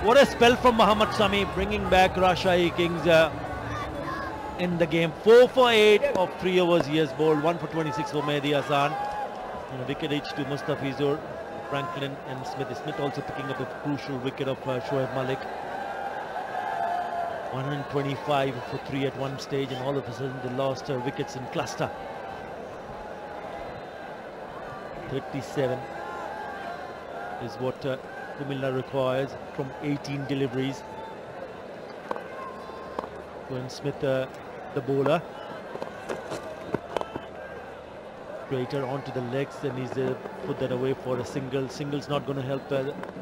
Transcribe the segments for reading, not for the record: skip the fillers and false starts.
What a spell from Mohammad Sami, bringing back Rajshahi Kings in the game. 4 for 8 of 3 overs he has bowled. 1 for 26 for Mehdi Hassan. And a wicket each to Mustafizur, Franklin and Smith. Smith also picking up a crucial wicket of Shoaib Malik. 125 for 3 at one stage, and all of a sudden they lost wickets in cluster. 37 is what Kumilla requires from 18 deliveries. When Smith, the bowler, straighter onto the legs, and he's put that away for a single. Single's not going to help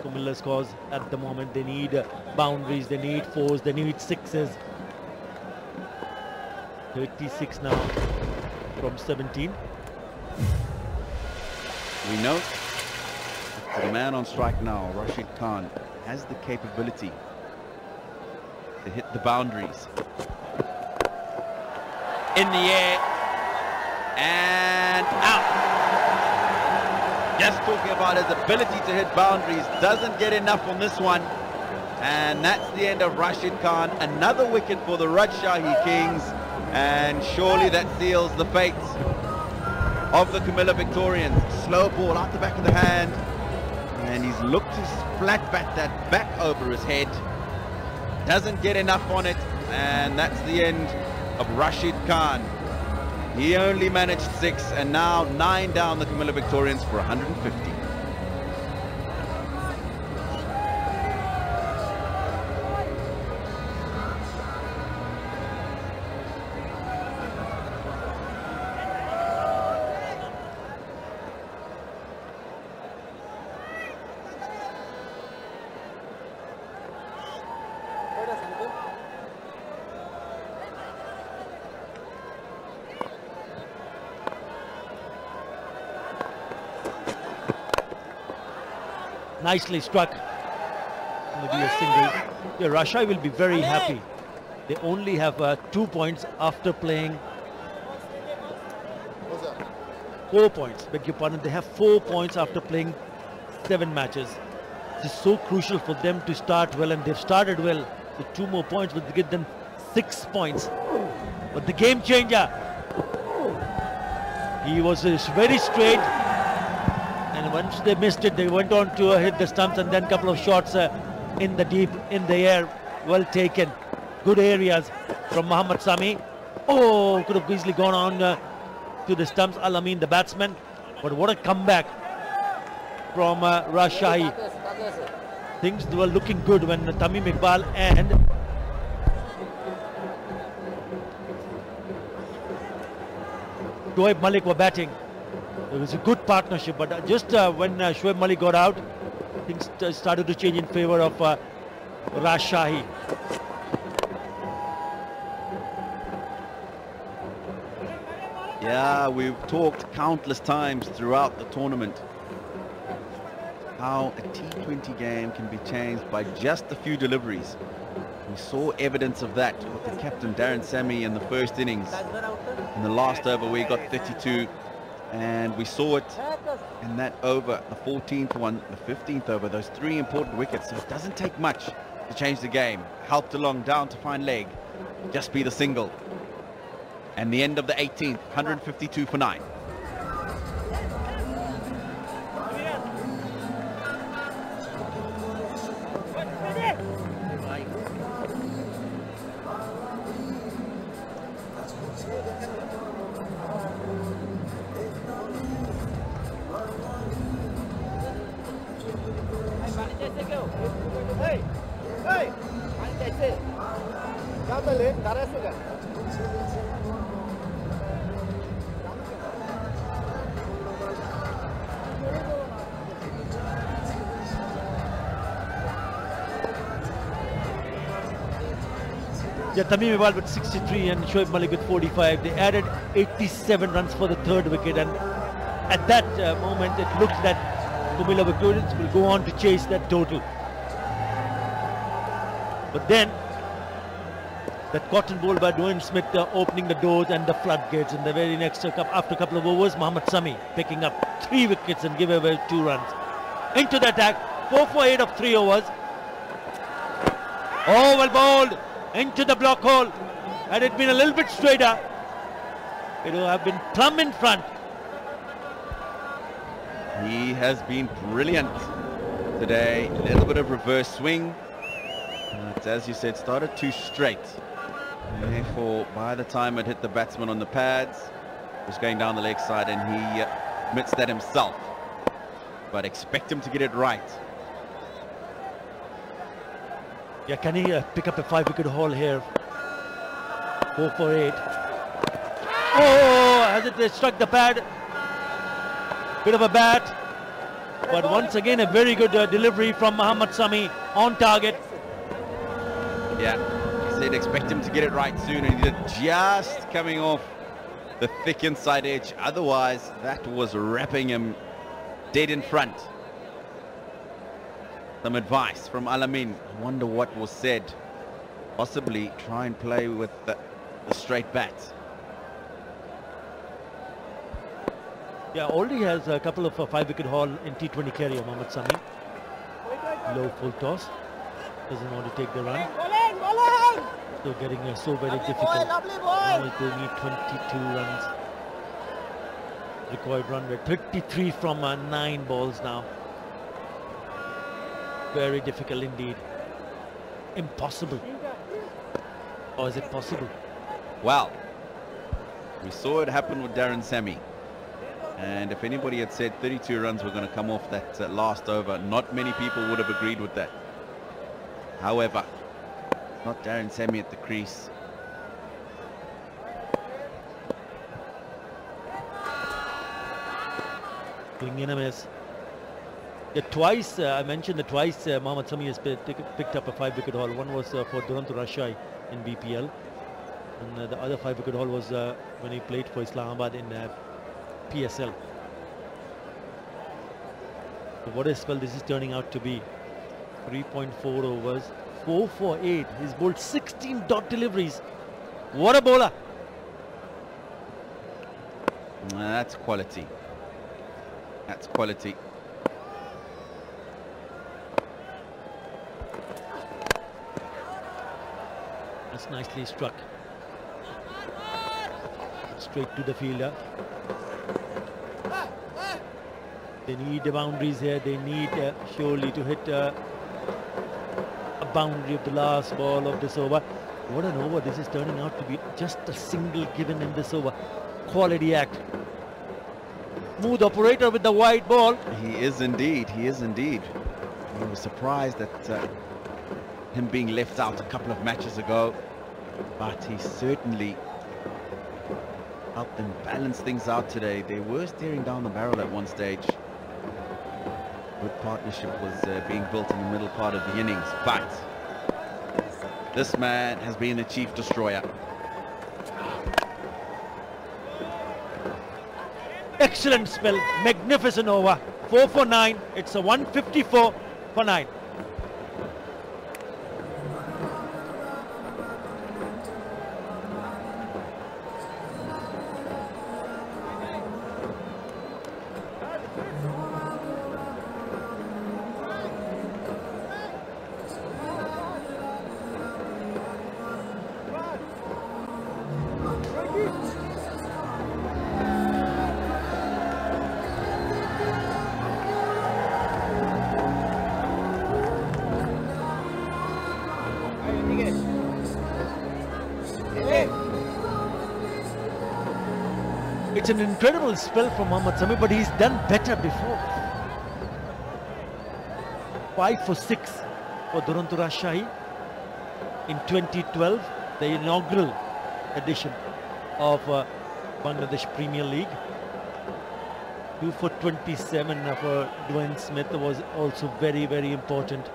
Kumilla's cause at the moment. They need boundaries, they need fours, they need sixes. 36 now from 17. We know the man on strike now, Rashid Khan, has the capability to hit the boundaries. In the air and out. Just talking about his ability to hit boundaries, doesn't get enough on this one. And that's the end of Rashid Khan. Another wicket for the Rajshahi Kings, and surely that seals the fate of the Kumilla Victorians. Slow ball out the back of the hand, and he's looked to flat bat that back over his head. Doesn't get enough on it, and that's the end of Rashid Khan. He only managed 6, and now 9 down the Kumilla Victorians for 150. Nicely struck. Maybe a single. Yeah, Rajshahi will be very happy. They only have 2 points after playing 4 points. Beg your pardon. They have 4 points after playing 7 matches. This is so crucial for them to start well, and they've started well. So 2 more points would give them 6 points. But the game changer. He was very straight. And once they missed it, they went on to hit the stumps, and then a couple of shots in the deep, in the air. Well taken. Good areas from Mohammad Sami. Oh, could have easily gone on to the stumps. Al-Amin, the batsman. But what a comeback from Rajshahi. Things were looking good when Tamim Iqbal and Shoaib Malik were batting. It was a good partnership, but just when Shoaib Malik got out, things started to change in favor of Rajshahi. Yeah, we've talked countless times throughout the tournament how a T20 game can be changed by just a few deliveries. We saw evidence of that with the captain Darren Sammy in the first innings. In the last over, we got 32. And we saw it in that over, the 14th one, the 15th over, those 3 important wickets. So it doesn't take much to change the game. Helped along down to fine leg, just be the single. And the end of the 18th, 152 for 9. Yeah, Tamim Iqbal with 63 and Shoaib Malik with 45. They added 87 runs for the 3rd wicket, and at that moment it looks that Kumilla Victorians will go on to chase that total. But then that cotton ball by Dwayne Smith opening the doors and the floodgates. In the very next after a couple of overs, Mohammad Sami picking up 3 wickets and give away 2 runs. Into the attack, 4 for 8 of 3 overs. Oh, well bowled into the block hole. Had it been a little bit straighter, it would have been plumb in front. He has been brilliant today. A little bit of reverse swing. But as you said, started too straight. And therefore, by the time it hit the batsman on the pads, it was going down the leg side, and he admits that himself. But expect him to get it right. Yeah, can he pick up a 5-wicket haul here? 4 for 8. Oh, has it struck the pad? Bit of a bat. But once again, a very good delivery from Mohammad Sami on target. Yeah, I said expect him to get it right soon, and he did, just coming off the thick inside edge. Otherwise, that was wrapping him dead in front. Some advice from Alamin. I wonder what was said. Possibly try and play with the straight bat. Yeah, already has a couple of 5-wicket haul in T20 career, Mohammad Sami. Low full toss. Doesn't want to take the run. So getting so very difficult. Now they need 22 runs. Required run rate 33 from 9 balls now. Very difficult indeed. Impossible. Or is it possible? Well, we saw it happen with Darren Sammy. And if anybody had said 32 runs were going to come off that last over, not many people would have agreed with that. However, not Darren Sammy at the crease. Swing in a miss. Yeah, twice, I mentioned that twice Mohammad Sami has picked up a 5-wicket haul. One was for Duranto Rashai in BPL. And the other 5-wicket haul was when he played for Islamabad in PSL. So what a spell this is turning out to be. 3.4 overs, 4 for 8. He's bowled 16 dot deliveries. What a bowler. That's quality. That's quality. That's nicely struck. Straight to the fielder. They need the boundaries here. They need surely to hit a boundary of the last ball of this over. What an over this is turning out to be. Just a single given in this over. Quality act. Smooth operator with the wide ball. He is indeed. He is indeed. I was surprised at him being left out a couple of matches ago, but he certainly helped them balance things out today. They were staring down the barrel at one stage. Good partnership was being built in the middle part of the innings, but this man has been the chief destroyer. Excellent spell, magnificent over. 4 for 9. It's a 154 for 9. It's an incredible spell from Mohammad Sami, but he's done better before. 5 for 6 for Duranto Rashai in 2012, the inaugural edition of Bangladesh Premier League. 2 for 27 for Dwayne Smith was also very, very important.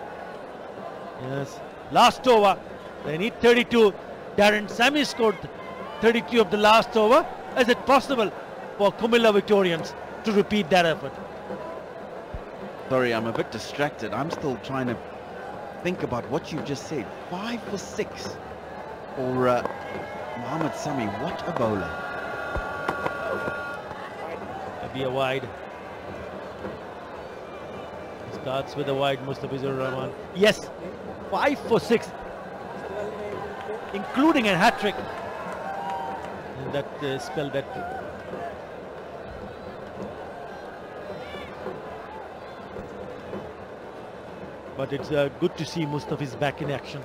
Yes, last over, they need 32. Darren Sammy scored 32 of the last over. Is it possible for Kumilla Victorians to repeat that effort? Sorry, I'm a bit distracted. I'm still trying to think about what you just said. 5 for 6 for Mohammad Sami. What a bowler. Maybe a wide. Starts with a wide, Mustafizur Rahman. Yes, 5 for 6. including a hat-trick in that spell. That but it's good to see Mustafiz back in action.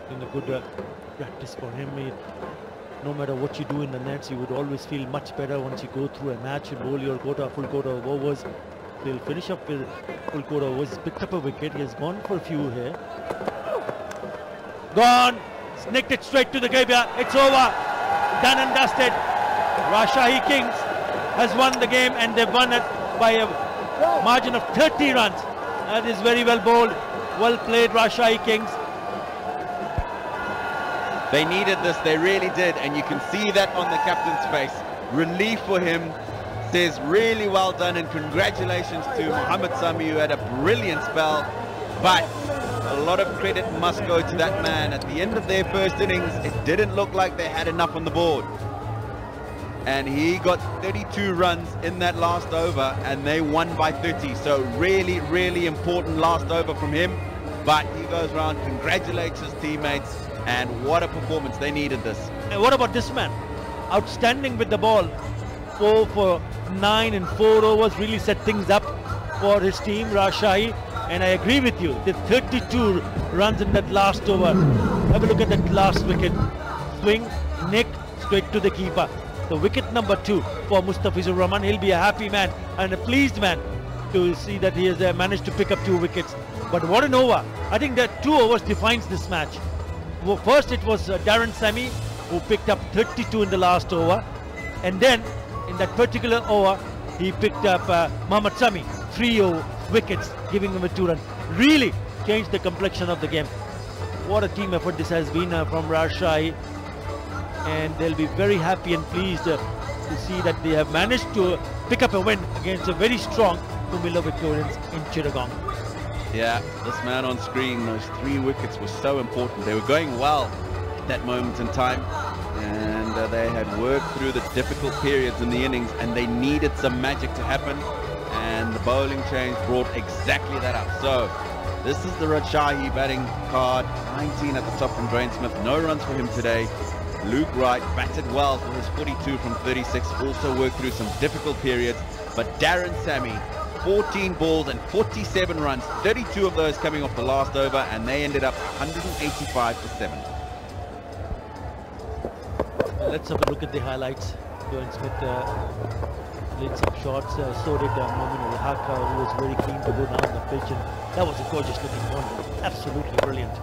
In a good practice for him. No matter what you do in the nets, you would always feel much better once you go through a match and bowl your quota, full quota of overs. He'll finish up with full quota overs. He's picked up a wicket. He has gone for a few here. Gone. Snicked it straight to the graveyard. It's over. Done and dusted. Rajshahi Kings has won the game, and they've won it by a margin of 30 runs. That is very well bowled. Well played, Rajshahi Kings. They needed this, they really did, and you can see that on the captain's face. Relief for him. Says really well done, and congratulations to Mohammad Sami, who had a brilliant spell. But a lot of credit must go to that man. At the end of their first innings, it didn't look like they had enough on the board. And he got 32 runs in that last over, and they won by 30. So really, really important last over from him. But he goes around, congratulates his teammates. And what a performance, they needed this. And what about this man? Outstanding with the ball. 4 for 9 in 4 overs, really set things up for his team, Rajshahi. And I agree with you, the 32 runs in that last over. Have a look at that last wicket. Swing, nick, straight to the keeper. The wicket number 2 for Mustafizur Rahman. He'll be a happy man and a pleased man to see that he has managed to pick up 2 wickets. But what an over. I think that 2 overs defines this match. Well, first it was Darren Sammy who picked up 32 in the last over, and then in that particular over he picked up Mohammad Sami, 3 wickets, giving him a 2 run. Really changed the complexion of the game. What a team effort this has been from Rajshahi, and they'll be very happy and pleased to see that they have managed to pick up a win against a very strong Kumilla Victorians in Chittagong. Yeah, this man on screen, those 3 wickets were so important. They were going well at that moment in time, and they had worked through the difficult periods in the innings, and they needed some magic to happen, and the bowling change brought exactly that up. So this is the Rajshahi batting card. 19 at the top from Dwayne Smith. No runs for him today. Luke Wright batted well for his 42 from 36, also worked through some difficult periods, but Darren Sammy, 14 balls and 47 runs, 32 of those coming off the last over, and they ended up 185 for 7. Let's have a look at the highlights. Dwayne Smith played some shots, so did Momin Al-Haq, who was very keen to go down the pitch, and that was a gorgeous looking one, absolutely brilliant.